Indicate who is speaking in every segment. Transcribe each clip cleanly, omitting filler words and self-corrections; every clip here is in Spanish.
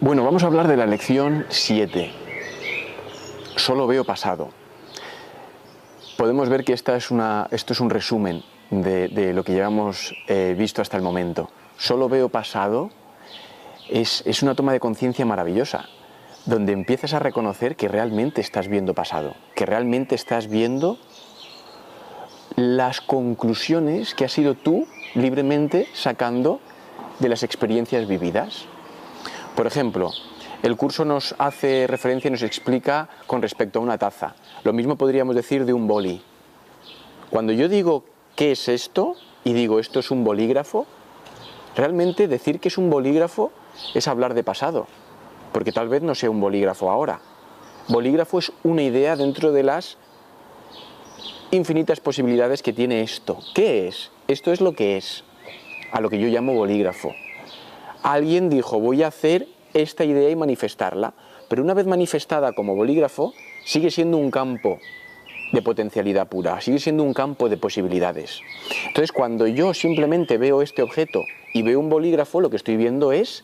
Speaker 1: Bueno, vamos a hablar de la lección 7. Solo veo pasado. Podemos ver que esto es un resumen de lo que llevamos visto hasta el momento. Solo veo pasado es una toma de conciencia maravillosa, donde empiezas a reconocer que realmente estás viendo pasado, que realmente estás viendo las conclusiones que has ido tú libremente sacando de las experiencias vividas. Por ejemplo, el curso nos hace referencia y nos explica con respecto a una taza. Lo mismo podríamos decir de un boli. Cuando yo digo ¿qué es esto? Y digo esto es un bolígrafo, realmente decir que es un bolígrafo es hablar de pasado, porque tal vez no sea un bolígrafo ahora. Bolígrafo es una idea dentro de las infinitas posibilidades que tiene esto. ¿Qué es? Esto es lo que es, a lo que yo llamo bolígrafo. Alguien dijo, voy a hacer esta idea y manifestarla, pero una vez manifestada como bolígrafo, sigue siendo un campo de potencialidad pura, sigue siendo un campo de posibilidades. Entonces, cuando yo simplemente veo este objeto y veo un bolígrafo, lo que estoy viendo es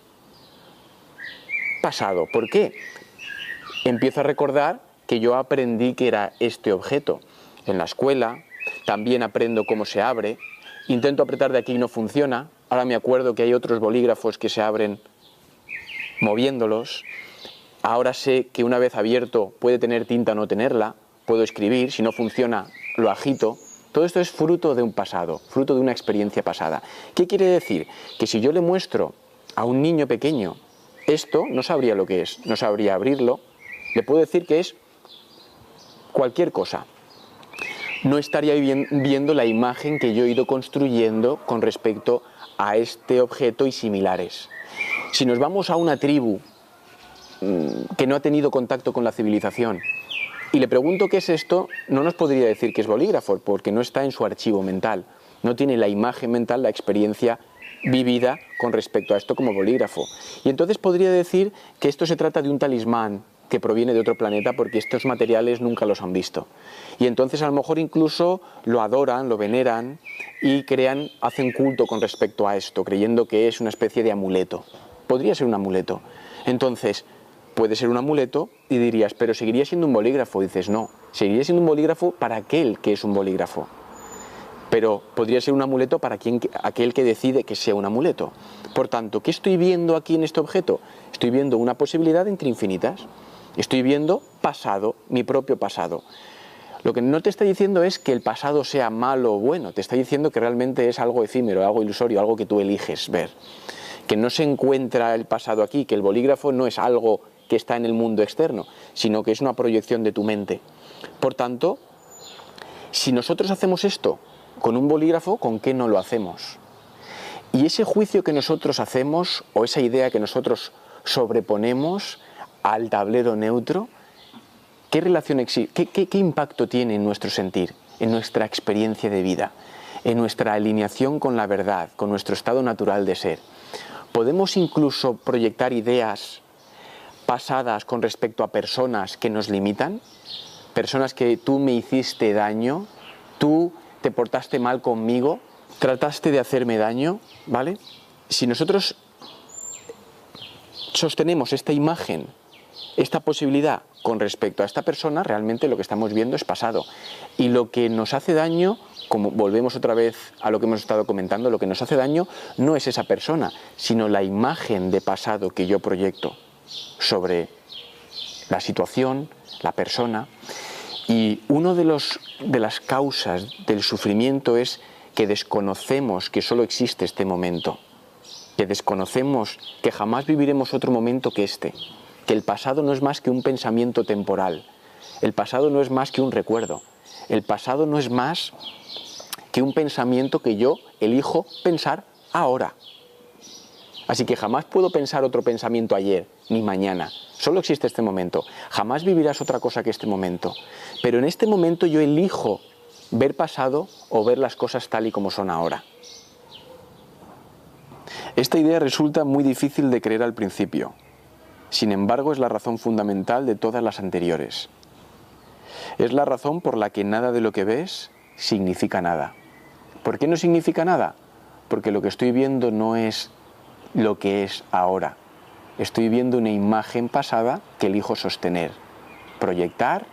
Speaker 1: pasado. ¿Por qué? Empiezo a recordar que yo aprendí que era este objeto. En la escuela, también aprendo cómo se abre, intento apretar de aquí y no funciona. Ahora me acuerdo que hay otros bolígrafos que se abren moviéndolos. Ahora sé que una vez abierto puede tener tinta o no tenerla. Puedo escribir, si no funciona lo agito. Todo esto es fruto de un pasado, fruto de una experiencia pasada. ¿Qué quiere decir? Que si yo le muestro a un niño pequeño esto, no sabría lo que es, no sabría abrirlo. Le puedo decir que es cualquier cosa. No estaría viendo la imagen que yo he ido construyendo con respecto a este objeto y similares. Si nos vamos a una tribu que no ha tenido contacto con la civilización y le pregunto qué es esto, no nos podría decir que es bolígrafo, porque no está en su archivo mental, no tiene la imagen mental, la experiencia vivida con respecto a esto como bolígrafo. Y entonces podría decir que esto se trata de un talismán que proviene de otro planeta porque estos materiales nunca los han visto. Y entonces a lo mejor incluso lo adoran, lo veneran y hacen culto con respecto a esto, creyendo que es una especie de amuleto. Podría ser un amuleto. Entonces, puede ser un amuleto y dirías, pero seguiría siendo un bolígrafo. Y dices, no, seguiría siendo un bolígrafo para aquel que es un bolígrafo. Pero podría ser un amuleto para aquel que decide que sea un amuleto. Por tanto, ¿qué estoy viendo aquí en este objeto? Estoy viendo una posibilidad entre infinitas. Estoy viendo pasado, mi propio pasado. Lo que no te está diciendo es que el pasado sea malo o bueno, te está diciendo que realmente es algo efímero, algo ilusorio, algo que tú eliges ver. Que no se encuentra el pasado aquí, que el bolígrafo no es algo que está en el mundo externo, sino que es una proyección de tu mente. Por tanto, si nosotros hacemos esto con un bolígrafo, ¿con qué no lo hacemos? Y ese juicio que nosotros hacemos, o esa idea que nosotros sobreponemos al tablero neutro, ¿qué relación existe? ¿Qué impacto tiene en nuestro sentir, en nuestra experiencia de vida, en nuestra alineación con la verdad, con nuestro estado natural de ser? ¿Podemos incluso proyectar ideas pasadas con respecto a personas que nos limitan? Personas que tú me hiciste daño, tú te portaste mal conmigo, trataste de hacerme daño, ¿vale? Si nosotros sostenemos esta imagen, esta posibilidad con respecto a esta persona, realmente lo que estamos viendo es pasado. Y lo que nos hace daño, como volvemos otra vez a lo que hemos estado comentando, lo que nos hace daño no es esa persona, sino la imagen de pasado que yo proyecto sobre la situación, la persona. Y una de las causas del sufrimiento es que desconocemos que solo existe este momento, que desconocemos que jamás viviremos otro momento que este, que el pasado no es más que un pensamiento temporal, el pasado no es más que un recuerdo, el pasado no es más que un pensamiento que yo elijo pensar ahora. Así que jamás puedo pensar otro pensamiento ayer, ni mañana. Solo existe este momento. Jamás vivirás otra cosa que este momento. Pero en este momento yo elijo ver pasado o ver las cosas tal y como son ahora. Esta idea resulta muy difícil de creer al principio. Sin embargo, es la razón fundamental de todas las anteriores. Es la razón por la que nada de lo que ves significa nada. ¿Por qué no significa nada? Porque lo que estoy viendo no es lo que es ahora. estoy viendo una imagen pasada que elijo sostener, proyectar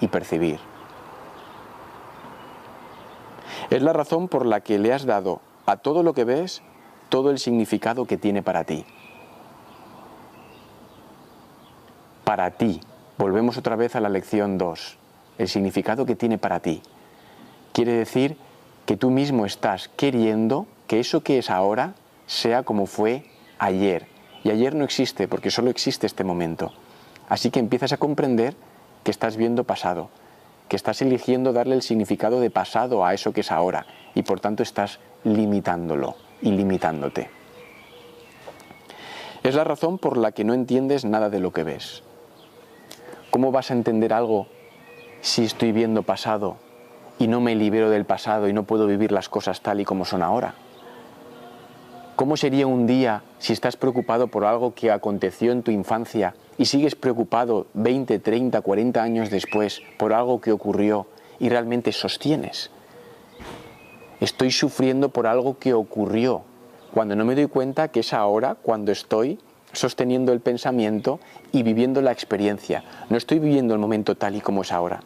Speaker 1: y percibir. Es la razón por la que le has dado a todo lo que ves todo el significado que tiene para ti. Para ti. Volvemos otra vez a la lección 2. El significado que tiene para ti. Quiere decir que tú mismo estás queriendo que eso que es ahora sea como fue ayer. Y ayer no existe porque solo existe este momento. Así que empiezas a comprender que estás viendo pasado, que estás eligiendo darle el significado de pasado a eso que es ahora y por tanto estás limitándolo y limitándote. Es la razón por la que no entiendes nada de lo que ves. ¿Cómo vas a entender algo si estoy viendo pasado y no me libero del pasado y no puedo vivir las cosas tal y como son ahora? ¿Cómo sería un día si estás preocupado por algo que aconteció en tu infancia y sigues preocupado 20, 30, 40 años después por algo que ocurrió y realmente sostienes? Estoy sufriendo por algo que ocurrió, cuando no me doy cuenta que es ahora cuando estoy sosteniendo el pensamiento y viviendo la experiencia. No estoy viviendo el momento tal y como es ahora.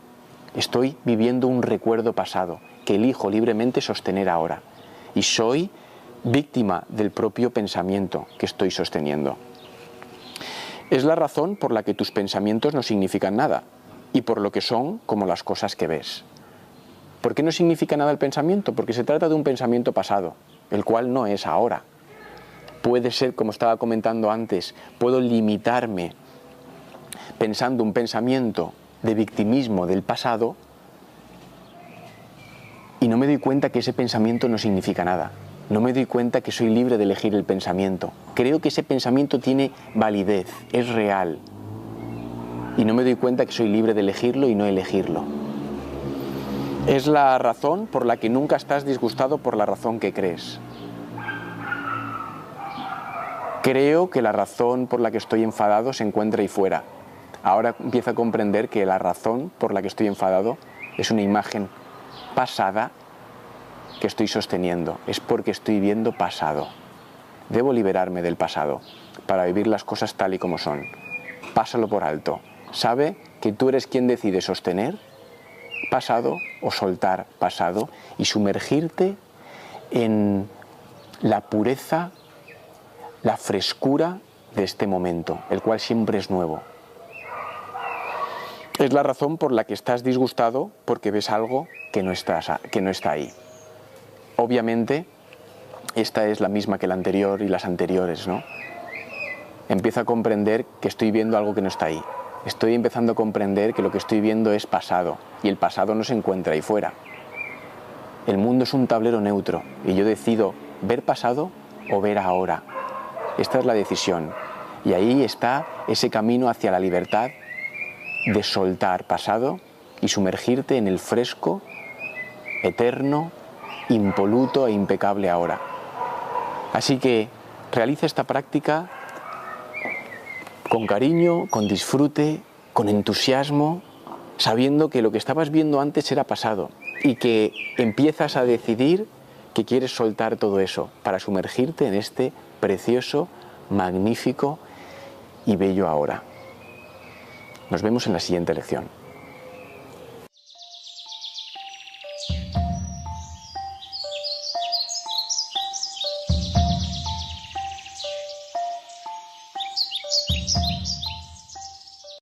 Speaker 1: Estoy viviendo un recuerdo pasado que elijo libremente sostener ahora. Y soy víctima del propio pensamiento que estoy sosteniendo. Es la razón por la que tus pensamientos no significan nada y por lo que son como las cosas que ves. ¿Por qué no significa nada el pensamiento? Porque se trata de un pensamiento pasado, el cual no es ahora. Puede ser, como estaba comentando antes, puedo limitarme pensando un pensamiento de victimismo del pasado y no me doy cuenta que ese pensamiento no significa nada. No me doy cuenta que soy libre de elegir el pensamiento. Creo que ese pensamiento tiene validez, es real. Y no me doy cuenta que soy libre de elegirlo y no elegirlo. Es la razón por la que nunca estás disgustado por la razón que crees. Creo que la razón por la que estoy enfadado se encuentra ahí fuera. Ahora empiezo a comprender que la razón por la que estoy enfadado es una imagen pasada que estoy sosteniendo. Es porque estoy viendo pasado. Debo liberarme del pasado para vivir las cosas tal y como son. Pásalo por alto. Sabe que tú eres quien decide sostener pasado o soltar pasado y sumergirte en la pureza, la frescura de este momento, el cual siempre es nuevo. Es la razón por la que estás disgustado porque ves algo que no está ahí. Obviamente, esta es la misma que la anterior y las anteriores, ¿no? Empiezo a comprender que estoy viendo algo que no está ahí. Estoy empezando a comprender que lo que estoy viendo es pasado y el pasado no se encuentra ahí fuera. El mundo es un tablero neutro y yo decido ver pasado o ver ahora. Esta es la decisión y ahí está ese camino hacia la libertad de soltar pasado y sumergirte en el fresco, eterno, impoluto e impecable ahora. Así que realiza esta práctica con cariño, con disfrute, con entusiasmo, sabiendo que lo que estabas viendo antes era pasado y que empiezas a decidir que quieres soltar todo eso para sumergirte en este precioso, magnífico y bello ahora. Nos vemos en la siguiente lección.